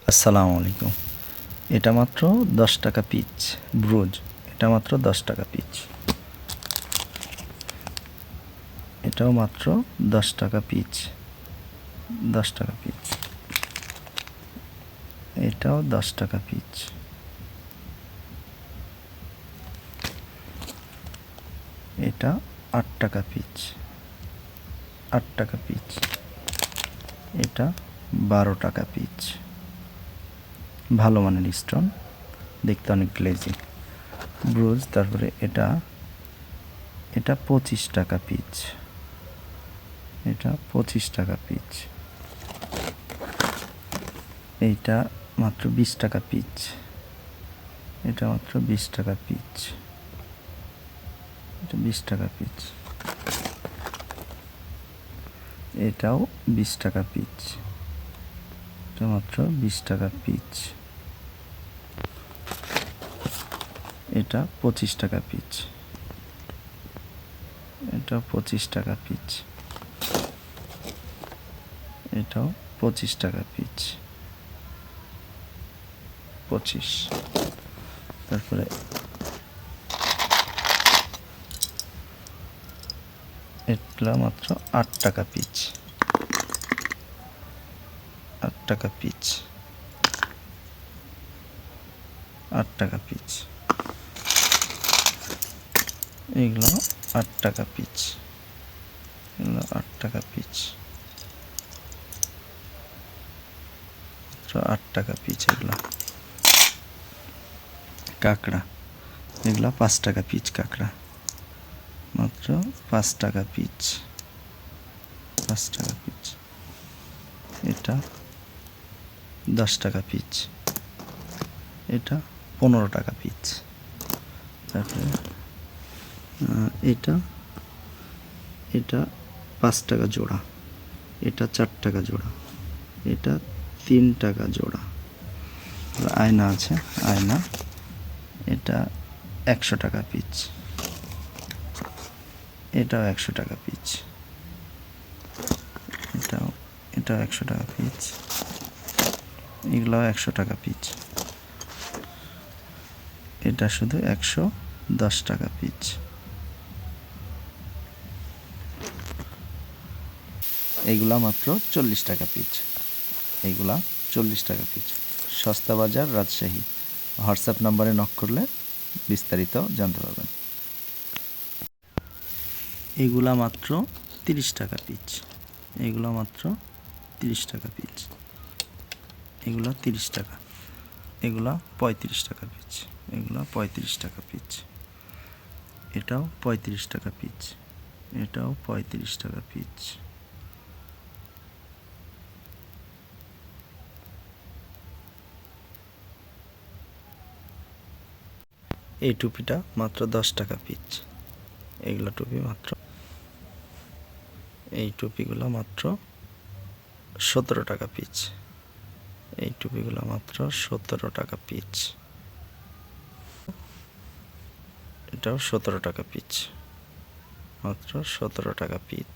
আসসালামু আলাইকুম। এটা মাত্র 10 টাকা পিচ ব্রুজ। এটা মাত্র 10 টাকা পিচ। এটাও মাত্র 10 টাকা পিচ। 10 টাকা পিচ। এটাও 10 টাকা পিচ। এটা 8 টাকা পিচ। 8 টাকা পিচ। এটা 12 টাকা পিচ। ভালো মানের স্টোন, দেখতে অনেক গ্লেজি ব্রুজ। তারপরে এটা 25 টাকা পিচ। এটা 25 টাকা পিচ। এইটা মাত্র 20 টাকা পিচ। এটা মাত্র 20 টাকা পিচ। এটা 20 টাকা পিচ। এটাও 20 টাকা পিচ। এটা মাত্র 20 টাকা পিচ। এটা 25 টাকা পিচ। এটা 25 টাকা পিচ। এটাও 25 টাকা পিচ। 25। তারপরে এটা মাত্র 8 টাকা পিচ। 8 টাকা পিচ। 8 টাকা পিচ। এগুলো 8 টাকা পিচ। এগুলো 8 টাকা পিচ। 8 টাকা পিচ। এগুলো কাঁকড়া, এগুলো 5 টাকা পিচ। কাঁকড়া মাত্র 5 টাকা পিচ। 5 টাকা পিচ। এটা 10 টাকা পিচ। এটা 15 টাকা পিচ। তারপরে এটা 5 টাকা জোড়া। এটা 4 টাকা জোড়া। এটা 3 টাকা জোড়া। আয়না আছে, আয়না। এটা 100 টাকা পিচ। এটাও 100 টাকা পিচ। এটাও 100 টাকা পিচ। এগুলোও 100 টাকা পিচ। এটা শুধু 110 টাকা পিচ। এইগুলা মাত্র 40 টাকা পিচ। এইগুলা 40 টাকা পিচ। সস্তা বাজার, রাজশাহী। হোয়াটসঅ্যাপ নাম্বারে নক করলে বিস্তারিত জানতে পারবেন। এগুলা মাত্র 30 টাকা পিচ। এগুলা মাত্র 30 টাকা পিচ। এগুলা 30 টাকা। এগুলা 35 টাকা পিচ। এগুলা 35 টাকা পিচ। এটাও 35 টাকা পিচ। এটাও 35 টাকা পিচ। এই টুপিটা মাত্র 10 টাকা পিচ। এইগুলো টুপি মাত্র, এই টুপিগুলো মাত্র 17 টাকা পিচ। এই টুপিগুলো মাত্র 17 টাকা পিচ। এটাও 17 টাকা পিচ। মাত্র 17 টাকা পিচ।